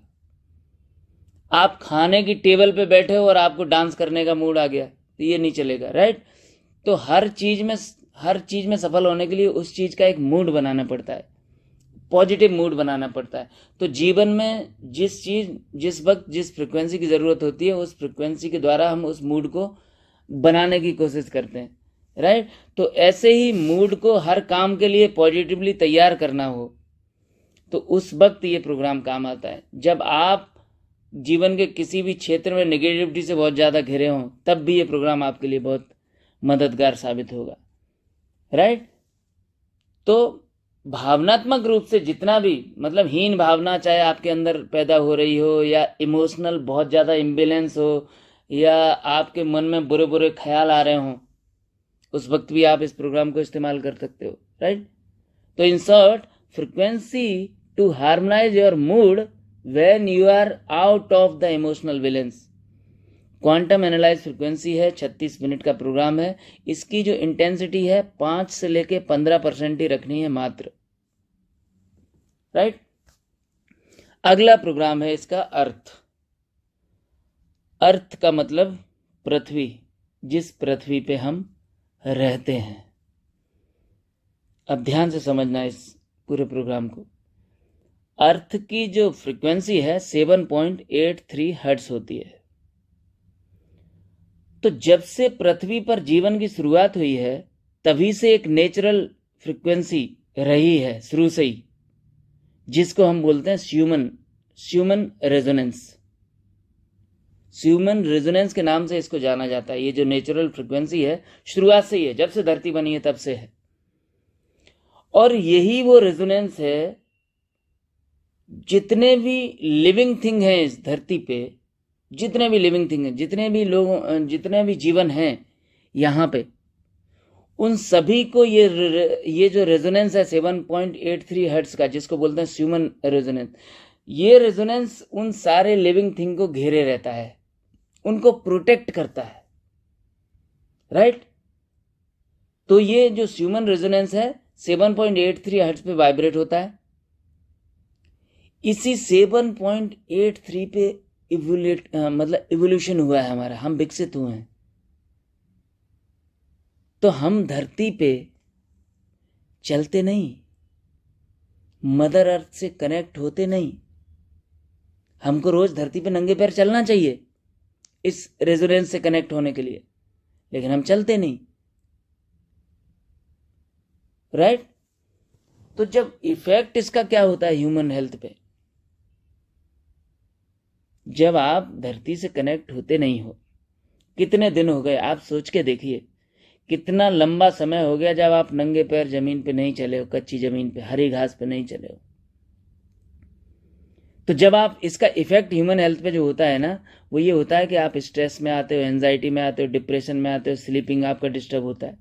आप खाने की टेबल पे बैठे हो और आपको डांस करने का मूड आ गया, तो ये नहीं चलेगा, राइट। तो हर चीज में सफल होने के लिए उस चीज का एक मूड बनाना पड़ता है, पॉजिटिव मूड बनाना पड़ता है। तो जीवन में जिस वक्त जिस फ्रिक्वेंसी की जरूरत होती है, उस फ्रिक्वेंसी के द्वारा हम उस मूड को बनाने की कोशिश करते हैं, राइट। तो ऐसे ही मूड को हर काम के लिए पॉजिटिवली तैयार करना हो, तो उस वक्त ये प्रोग्राम काम आता है। जब आप जीवन के किसी भी क्षेत्र में नेगेटिविटी से बहुत ज़्यादा घिरे हों, तब भी ये प्रोग्राम आपके लिए बहुत मददगार साबित होगा, राइट। तो भावनात्मक रूप से जितना भी, मतलब हीन भावना चाहे आपके अंदर पैदा हो रही हो, या इमोशनल बहुत ज़्यादा इम्बेलेंस हो, या आपके मन में बुरे बुरे ख्याल आ रहे हों, उस वक्त भी आप इस प्रोग्राम को इस्तेमाल कर सकते हो, राइट। तो in short, frequency to harmonize your mood when you are out of the emotional balance. Quantum analyze frequency है, 36 मिनट का प्रोग्राम है। इसकी जो इंटेंसिटी है 5 से लेके 15% ही रखनी है मात्र, राइट। अगला प्रोग्राम है इसका अर्थ। अर्थ का मतलब पृथ्वी, जिस पृथ्वी पे हम रहते हैं। अब ध्यान से समझना इस पूरे प्रोग्राम को। अर्थ की जो फ्रीक्वेंसी है 7.83 हर्ट्ज होती है। तो जब से पृथ्वी पर जीवन की शुरुआत हुई है, तभी से एक नेचुरल फ्रीक्वेंसी रही है शुरू से ही, जिसको हम बोलते हैं ह्यूमन रेजोनेंस। ह्यूमन रेजोनेंस के नाम से इसको जाना जाता है। ये जो नेचुरल फ्रीक्वेंसी है शुरुआत से ही है, जब से धरती बनी है तब से है। और यही वो रेजोनेंस है, जितने भी लिविंग थिंग हैं इस धरती पे, जितने भी लिविंग थिंग हैं, जितने भी लोग, जितने भी जीवन हैं यहाँ पे, उन सभी को ये जो रेजोनेंस है 7.83 हर्ट्ज का, जिसको बोलते हैं ह्यूमन रेजोनेंस, ये रेजोनेंस उन सारे लिविंग थिंग को घेरे रहता है, उनको प्रोटेक्ट करता है, राइट। तो ये जो ह्यूमन रेजोनेंस है 7.83 हर्ट्ज पे वाइब्रेट होता है। इसी 7.83 पे इवोल्यूशन हुआ है हमारा, हम विकसित हुए हैं। तो हम धरती पे चलते नहीं, मदर अर्थ से कनेक्ट होते नहीं। हमको रोज धरती पे नंगे पैर चलना चाहिए इस रेजोनेंस से कनेक्ट होने के लिए, लेकिन हम चलते नहीं, राइट। तो जब इफेक्ट इसका क्या होता है ह्यूमन हेल्थ पे, जब आप धरती से कनेक्ट होते नहीं हो, कितने दिन हो गए आप सोच के देखिए, कितना लंबा समय हो गया जब आप नंगे पैर जमीन पे नहीं चले हो, कच्ची जमीन पे, हरी घास पे नहीं चले हो। तो जब आप, इसका इफेक्ट ह्यूमन हेल्थ पे जो होता है ना, वो ये होता है कि आप स्ट्रेस में आते हो, एंजाइटी में आते हो, डिप्रेशन में आते हो, स्लीपिंग आपका डिस्टर्ब होता है,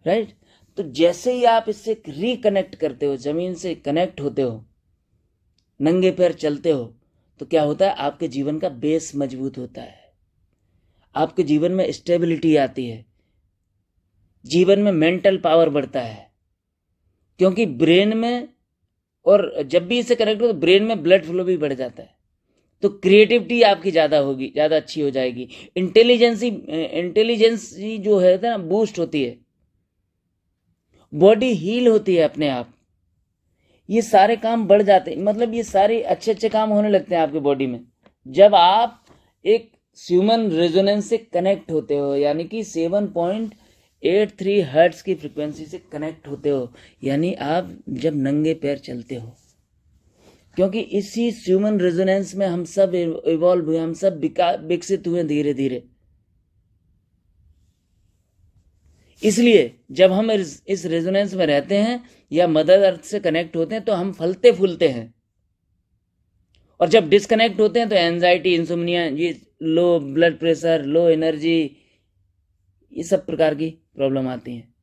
राइट। तो जैसे ही आप इससे रिकनेक्ट करते हो, जमीन से कनेक्ट होते हो, नंगे पैर चलते हो, तो क्या होता है, आपके जीवन का बेस मजबूत होता है, आपके जीवन में स्टेबिलिटी आती है, जीवन में मेंटल पावर बढ़ता है। क्योंकि ब्रेन में, और जब भी इससे कनेक्ट हो तो ब्रेन में ब्लड फ्लो भी बढ़ जाता है, तो क्रिएटिविटी आपकी ज़्यादा होगी, ज़्यादा अच्छी हो जाएगी, इंटेलिजेंसी जो है ना बूस्ट होती है, बॉडी हील होती है अपने आप, ये सारे काम बढ़ जाते हैं, मतलब ये सारे अच्छे अच्छे काम होने लगते हैं आपके बॉडी में, जब आप एक ह्यूमन रेजोनेंस से कनेक्ट होते हो, यानी कि 7.83 हर्ट्ज की फ्रीक्वेंसी से कनेक्ट होते हो, यानी आप जब नंगे पैर चलते हो। क्योंकि इसी ह्यूमन रेजोनेंस में हम सब इवॉल्व हुए, हम सब विकसित हुए धीरे धीरे। इसलिए जब हम इस रेजोनेंस में रहते हैं या मदर अर्थ से कनेक्ट होते हैं, तो हम फलते फूलते हैं। और जब डिस्कनेक्ट होते हैं तो एंजाइटी, इंसोम्निया, ये low blood pressure, low energy, ये सब प्रकार की प्रॉब्लम आती हैं।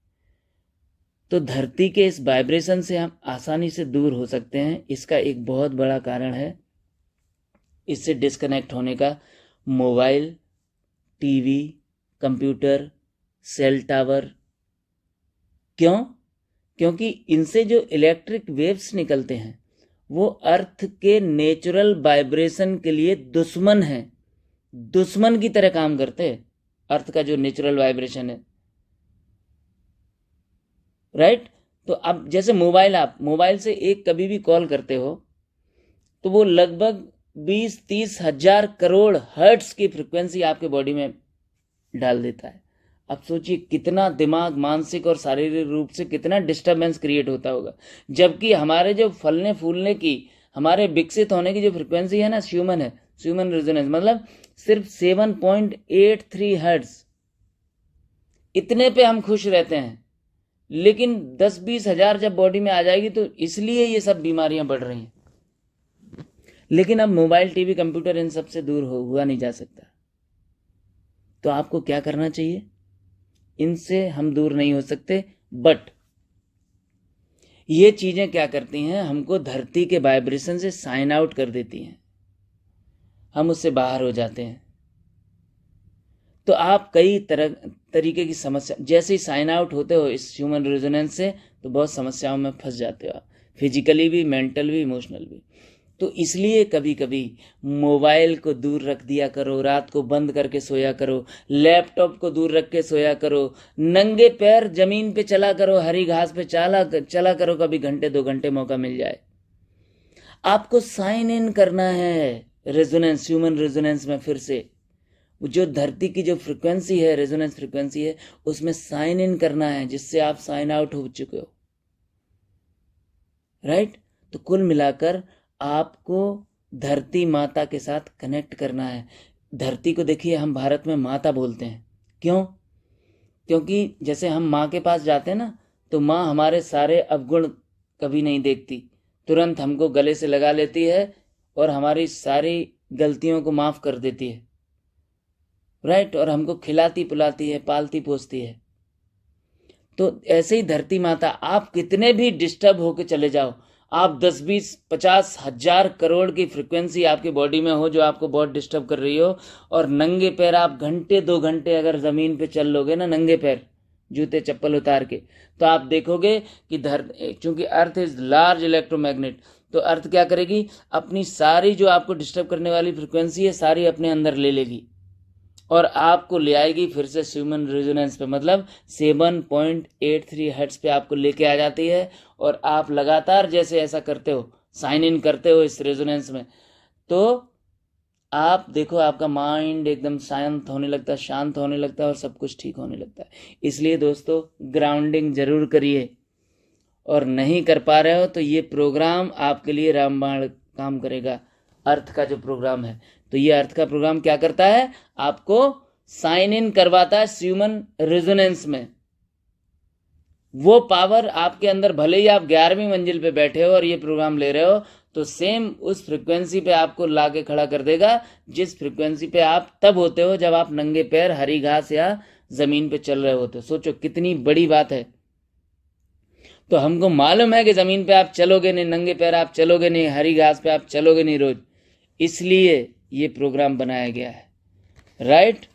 तो धरती के इस वाइब्रेशन से हम आसानी से दूर हो सकते हैं। इसका एक बहुत बड़ा कारण है इससे डिस्कनेक्ट होने का mobile, TV, computer, cell tower. क्यों? क्योंकि इनसे जो इलेक्ट्रिक वेव्स निकलते हैं वो अर्थ के नेचुरल वाइब्रेशन के लिए दुश्मन है, दुश्मन की तरह काम करते हैं अर्थ का जो नेचुरल वाइब्रेशन है, राइट। तो अब जैसे मोबाइल, आप मोबाइल से एक कभी भी कॉल करते हो तो वो लगभग 20-30 हजार करोड़ हर्ट्ज की फ्रिक्वेंसी आपके बॉडी में डाल देता है। अब सोचिए कितना दिमाग मानसिक और शारीरिक रूप से कितना डिस्टरबेंस क्रिएट होता होगा, जबकि हमारे जो फलने फूलने की, हमारे विकसित होने की जो फ्रिक्वेंसी है ना, ह्यूमन है, ह्यूमन रेजोनेंस, मतलब सिर्फ 7.83 हर्ट्ज, इतने पे हम खुश रहते हैं। लेकिन 10-20 हजार जब बॉडी में आ जाएगी तो इसलिए ये सब बीमारियां बढ़ रही हैं। लेकिन अब मोबाइल, टीवी, कंप्यूटर, इन सब से दूर हुआ नहीं जा सकता। तो आपको क्या करना चाहिए? इनसे हम दूर नहीं हो सकते, बट ये चीजें क्या करती हैं, हमको धरती के वाइब्रेशन से साइन आउट कर देती हैं, हम उससे बाहर हो जाते हैं। तो आप कई तरीके की समस्या, जैसे ही साइन आउट होते हो इस ह्यूमन रेजोनेंस से, तो बहुत समस्याओं में फंस जाते हो आप, फिजिकली भी, मेंटल भी, इमोशनल भी। तो इसलिए कभी कभी मोबाइल को दूर रख दिया करो, रात को बंद करके सोया करो, लैपटॉप को दूर रख के सोया करो, नंगे पैर जमीन पे चला करो, हरी घास पे चला करो, कभी घंटे 2 घंटे मौका मिल जाए। आपको साइन इन करना है रेजोनेंस, ह्यूमन रेजोनेंस में। फिर से जो धरती की जो फ्रिक्वेंसी है, रेजोनेंस फ्रिक्वेंसी है, उसमें साइन इन करना है, जिससे आप साइन आउट हो चुके हो, राइट। तो कुल मिलाकर आपको धरती माता के साथ कनेक्ट करना है। धरती को देखिए, हम भारत में माता बोलते हैं, क्यों? क्योंकि जैसे हम माँ के पास जाते हैं ना, तो माँ हमारे सारे अवगुण कभी नहीं देखती, तुरंत हमको गले से लगा लेती है और हमारी सारी गलतियों को माफ कर देती है, राइट। और हमको खिलाती पिलाती है, पालती पोसती है। तो ऐसे ही धरती माता, आप कितने भी डिस्टर्ब होके चले जाओ, आप 10-20-50 हजार करोड़ की फ्रिक्वेंसी आपकी बॉडी में हो जो आपको बहुत डिस्टर्ब कर रही हो, और नंगे पैर आप घंटे 2 घंटे अगर जमीन पे चल लोगे ना, नंगे पैर, जूते चप्पल उतार के, तो आप देखोगे कि चूंकि अर्थ इज लार्ज इलेक्ट्रोमैग्नेट, तो अर्थ क्या करेगी, अपनी सारी जो आपको डिस्टर्ब करने वाली फ्रिक्वेंसी है सारी अपने अंदर ले लेगी और आपको ले आएगी फिर से ह्यूमन रेजोनेंस पे, मतलब 7.83 हर्ट्ज पे आपको लेके आ जाती है। और आप लगातार जैसे ऐसा करते हो, साइन इन करते हो इस रेजोनेंस में, तो आप देखो आपका माइंड एकदम शांत होने लगता है, शांत होने लगता है और सब कुछ ठीक होने लगता है। इसलिए दोस्तों, ग्राउंडिंग जरूर करिए, और नहीं कर पा रहे हो तो ये प्रोग्राम आपके लिए रामबाण काम करेगा। अर्थ का जो प्रोग्राम है, तो ये अर्थ का प्रोग्राम क्या करता है, आपको साइन इन करवाता है ह्यूमन रेजोनेंस में। वो पावर आपके अंदर, भले ही आप 11वीं मंजिल पे बैठे हो और ये प्रोग्राम ले रहे हो, तो सेम उस फ्रिक्वेंसी पे आपको लाके खड़ा कर देगा जिस फ्रिक्वेंसी पे आप तब होते हो जब आप नंगे पैर हरी घास या जमीन पे चल रहे होते हो। सोचो कितनी बड़ी बात है। तो हमको मालूम है कि जमीन पे आप चलोगे नहीं, नंगे पैर आप चलोगे नहीं, हरी घास पे आप चलोगे नहीं रोज, इसलिए ये प्रोग्राम बनाया गया है, राइट।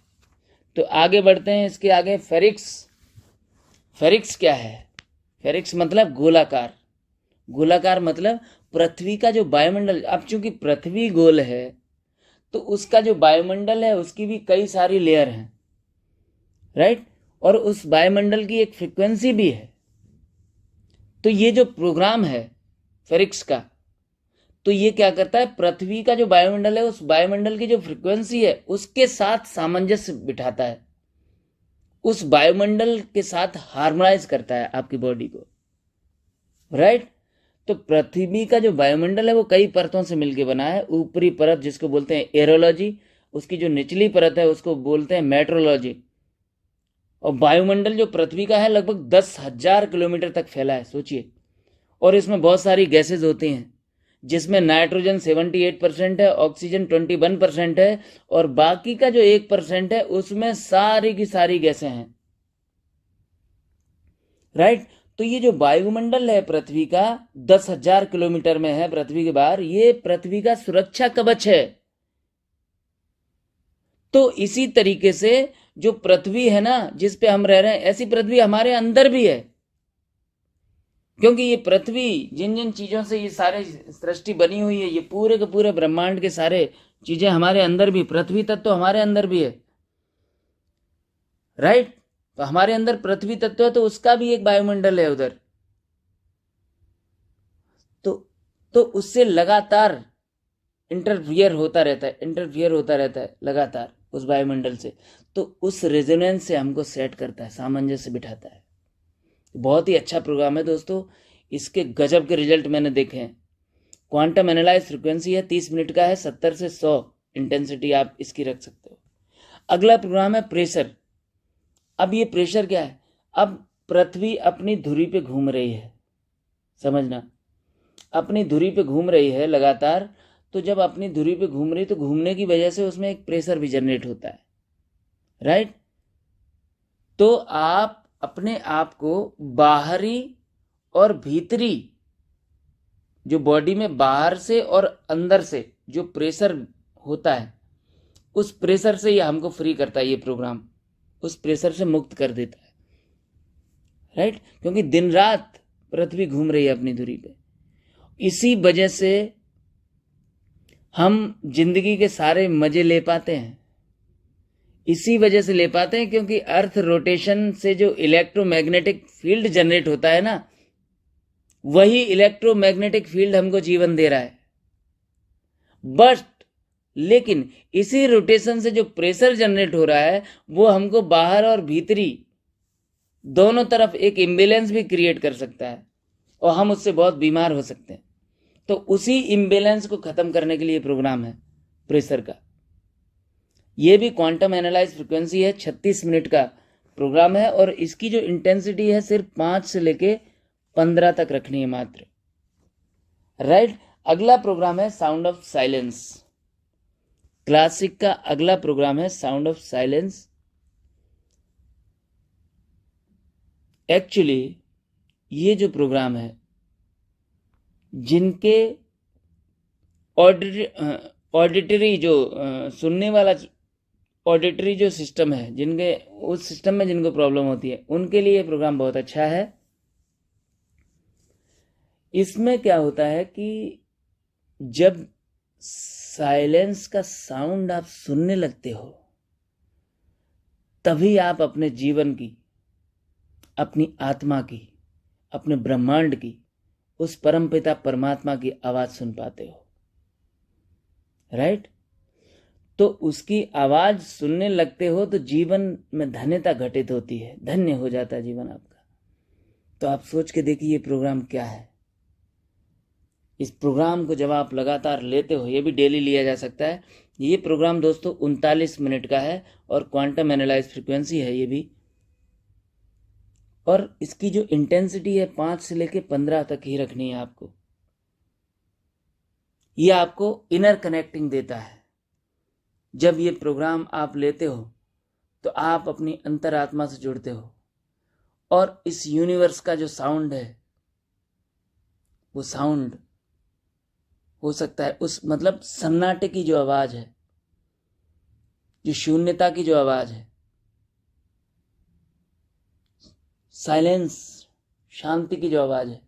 तो आगे बढ़ते हैं, इसके आगे फेरिक्स। फेरिक्स क्या है? फेरिक्स मतलब गोलाकार। गोलाकार मतलब पृथ्वी का जो वायुमंडल, अब चूंकि पृथ्वी गोल है तो उसका जो वायुमंडल है उसकी भी कई सारी लेयर हैं, राइट। और उस वायुमंडल की एक फ्रिक्वेंसी भी है। तो ये जो प्रोग्राम है फेरिक्स का, तो ये क्या करता है, पृथ्वी का जो वायुमंडल है उस वायुमंडल की जो फ्रिक्वेंसी है उसके साथ सामंजस्य बिठाता है, उस वायुमंडल के साथ हार्मोनाइज करता है आपकी बॉडी को, राइट। तो पृथ्वी का जो वायुमंडल है वो कई परतों से मिलकर बना है। ऊपरी परत जिसको बोलते हैं एरोलॉजी, उसकी जो निचली परत है उसको बोलते हैं मेट्रोलॉजी। और वायुमंडल जो पृथ्वी का है लगभग 10,000 किलोमीटर तक फैला है, सोचिए। और इसमें बहुत सारी गैसेज होती हैं, जिसमें नाइट्रोजन 78% है, ऑक्सीजन 21% है, और बाकी का जो 1% है उसमें सारी की सारी गैसें हैं, राइट। तो ये जो वायुमंडल है पृथ्वी का 10,000 किलोमीटर में है पृथ्वी के बाहर, ये पृथ्वी का सुरक्षा कवच है। तो इसी तरीके से जो पृथ्वी है ना जिस पे हम रह रहे हैं, ऐसी पृथ्वी हमारे अंदर भी है। क्योंकि ये पृथ्वी जिन जिन चीजों से ये सारे सृष्टि बनी हुई है, ये पूरे के पूरे ब्रह्मांड के सारे चीजें हमारे अंदर भी, पृथ्वी तत्व तो हमारे अंदर भी है, राइट। तो हमारे अंदर पृथ्वी तत्व है तो उसका भी एक वायुमंडल है उधर, तो उससे लगातार इंटरफियर होता रहता है लगातार उस वायुमंडल से। तो उस रेजोनेंस से हमको सेट करता है, सामंजस्य बिठाता है। बहुत ही अच्छा प्रोग्राम है दोस्तों, इसके गजब के रिजल्ट मैंने देखे हैं। क्वांटम एनालाइज फ्रिक्वेंसी है, 30 मिनट का है, 70 से 100 इंटेंसिटी आप इसकी रख सकते हो। अगला प्रोग्राम है प्रेशर। अब ये प्रेशर क्या है? अब पृथ्वी अपनी धुरी पे घूम रही है, समझना, अपनी धुरी पे घूम रही है लगातार। तो जब अपनी धुरी पे घूम रही तो घूमने की वजह से उसमें एक प्रेशर भी जनरेट होता है, राइट। तो आप अपने आप को बाहरी और भीतरी, जो बॉडी में बाहर से और अंदर से जो प्रेशर होता है, उस प्रेशर से ये हमको फ्री करता है। ये प्रोग्राम उस प्रेशर से मुक्त कर देता है, राइट। क्योंकि दिन रात पृथ्वी घूम रही है अपनी धुरी पे। इसी वजह से हम जिंदगी के सारे मजे ले पाते हैं, इसी वजह से ले पाते हैं क्योंकि अर्थ रोटेशन से जो इलेक्ट्रोमैग्नेटिक फील्ड जनरेट होता है ना, वही इलेक्ट्रोमैग्नेटिक फील्ड हमको जीवन दे रहा है। बट लेकिन इसी रोटेशन से जो प्रेशर जनरेट हो रहा है वो हमको बाहर और भीतरी दोनों तरफ एक इम्बैलेंस भी क्रिएट कर सकता है और हम उससे बहुत बीमार हो सकते हैं। तो उसी इम्बैलेंस को खत्म करने के लिए प्रोग्राम है प्रेशर का। ये भी क्वांटम एनालाइज फ्रिक्वेंसी है, 36 मिनट का प्रोग्राम है और इसकी जो इंटेंसिटी है सिर्फ 5 से लेके 15 तक रखनी है मात्र, राइट। अगला प्रोग्राम है साउंड ऑफ साइलेंस। क्लासिक का अगला प्रोग्राम है साउंड ऑफ साइलेंस। एक्चुअली ये जो प्रोग्राम है, जिनके ऑडिटरी जो सुनने वाला ऑडिटरी जो सिस्टम है, जिनके उस सिस्टम में जिनको प्रॉब्लम होती है, उनके लिए ये प्रोग्राम बहुत अच्छा है। इसमें क्या होता है कि जब साइलेंस का साउंड आप सुनने लगते हो, तभी आप अपने जीवन की, अपनी आत्मा की, अपने ब्रह्मांड की, उस परमपिता परमात्मा की आवाज सुन पाते हो, राइट। तो उसकी आवाज सुनने लगते हो तो जीवन में धन्यता घटित होती है, धन्य हो जाता है जीवन आपका। तो आप सोच के देखिए ये प्रोग्राम क्या है। इस प्रोग्राम को जब आप लगातार लेते हो, ये भी डेली लिया जा सकता है। ये प्रोग्राम दोस्तों 39 मिनट का है और क्वांटम एनालाइज फ्रिक्वेंसी है ये भी, और इसकी जो इंटेंसिटी है 5 से लेके 15 तक ही रखनी है आपको। ये आपको इनर कनेक्टिंग देता है। जब ये प्रोग्राम आप लेते हो तो आप अपनी अंतरात्मा से जुड़ते हो और इस यूनिवर्स का जो साउंड है, वो साउंड हो सकता है उस मतलब सन्नाटे की जो आवाज है, जो शून्यता की जो आवाज है, साइलेंस, शांति की जो आवाज है,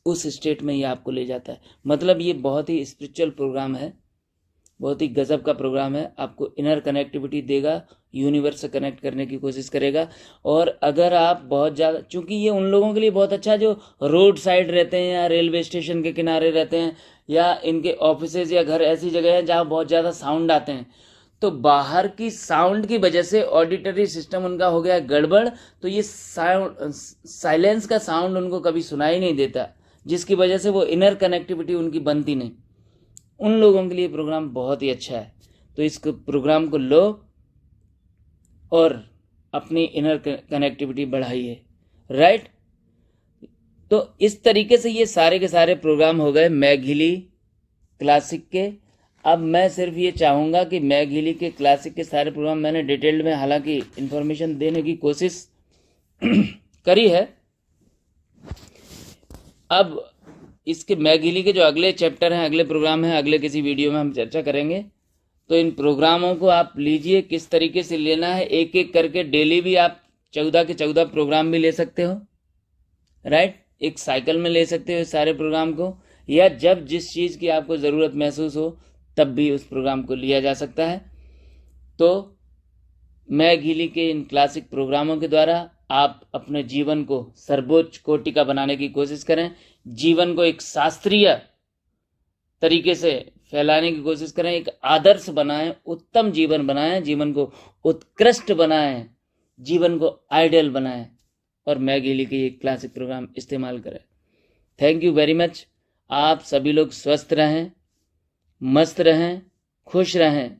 उस स्टेट में ये आपको ले जाता है। मतलब ये बहुत ही स्पिरिचुअल प्रोग्राम है, बहुत ही गजब का प्रोग्राम है। आपको इनर कनेक्टिविटी देगा, यूनिवर्स से कनेक्ट करने की कोशिश करेगा। और अगर आप बहुत ज़्यादा, चूंकि ये उन लोगों के लिए बहुत अच्छा जो रोड साइड रहते हैं या रेलवे स्टेशन के किनारे रहते हैं या इनके ऑफिसेज या घर ऐसी जगह है जहाँ बहुत ज़्यादा साउंड आते हैं, तो बाहर की साउंड की वजह से ऑडिटरी सिस्टम उनका हो गया गड़बड़, तो ये साइलेंस का साउंड उनको कभी सुनाई नहीं देता, जिसकी वजह से वो इनर कनेक्टिविटी उनकी बनती नहीं। उन लोगों के लिए प्रोग्राम बहुत ही अच्छा है। तो इस प्रोग्राम को लो और अपनी इनर कनेक्टिविटी बढ़ाइए, राइट। तो इस तरीके से ये सारे के सारे प्रोग्राम हो गए मैघिली क्लासिक के। अब मैं सिर्फ ये चाहूँगा कि मैघिली के क्लासिक के सारे प्रोग्राम मैंने डिटेल्ड में हालांकि इंफॉर्मेशन देने की कोशिश करी है। अब इसके मैघिली के जो अगले चैप्टर हैं, अगले प्रोग्राम हैं, अगले किसी वीडियो में हम चर्चा करेंगे। तो इन प्रोग्रामों को आप लीजिए, किस तरीके से लेना है, एक एक करके डेली भी आप 14 के 14 प्रोग्राम भी ले सकते हो, राइट। एक साइकिल में ले सकते हो इस सारे प्रोग्राम को, या जब जिस चीज़ की आपको ज़रूरत महसूस हो तब भी उस प्रोग्राम को लिया जा सकता है। तो मैग हीली के इन क्लासिक प्रोग्रामों के द्वारा आप अपने जीवन को सर्वोच्च कोटि का बनाने की कोशिश करें, जीवन को एक शास्त्रीय तरीके से फैलाने की कोशिश करें, एक आदर्श बनाएं, उत्तम जीवन बनाएं, जीवन को उत्कृष्ट बनाएं, जीवन को आइडियल बनाएं और मैग हीली के ये क्लासिक प्रोग्राम इस्तेमाल करें। Thank you very much. आप सभी लोग स्वस्थ रहें, मस्त रहें, खुश रहें।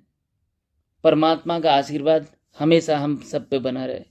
परमात्मा का आशीर्वाद हमेशा हम सब पे बना रहे।